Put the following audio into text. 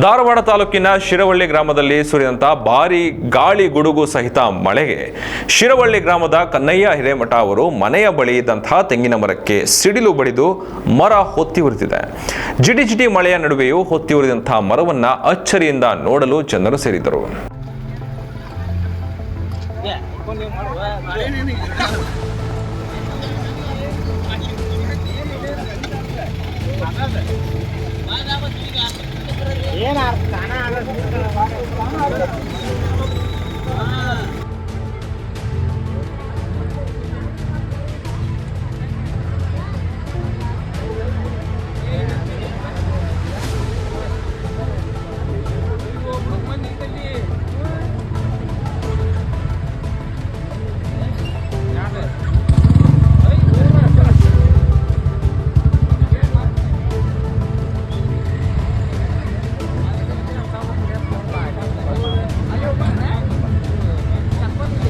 ಧಾರವಾಡ ತಾಲೂಕಿನ ಶಿರವಳ್ಳಿ ಗ್ರಾಮದಲ್ಲಿ ಸುರಿದಂತ ಭಾರೀ ಗಾಳಿ ಗುಡುಗು ಸಹಿತ ಮಳೆಗೆ ಶಿರವಳ್ಳಿ ಗ್ರಾಮದ ಕನ್ನಯ್ಯ ಹಿರೇಮಠ ಅವರು ಮನೆಯ ಬಳಿ ಇದ್ದಂತಹ ತೆಂಗಿನ ಮರಕ್ಕೆ ಸಿಡಿಲು ಬಡಿದು ಮರ ಹೊತ್ತಿ ಉರಿದಿದೆ. ಜಿಟಿ ಮಳೆಯ ನಡುವೆಯೂ ಹೊತ್ತಿ ಉರಿದಂತಹ ಮರವನ್ನ ಅಚ್ಚರಿಯಿಂದ ನೋಡಲು ಜನರು ಸೇರಿದರು. ಏನಾರ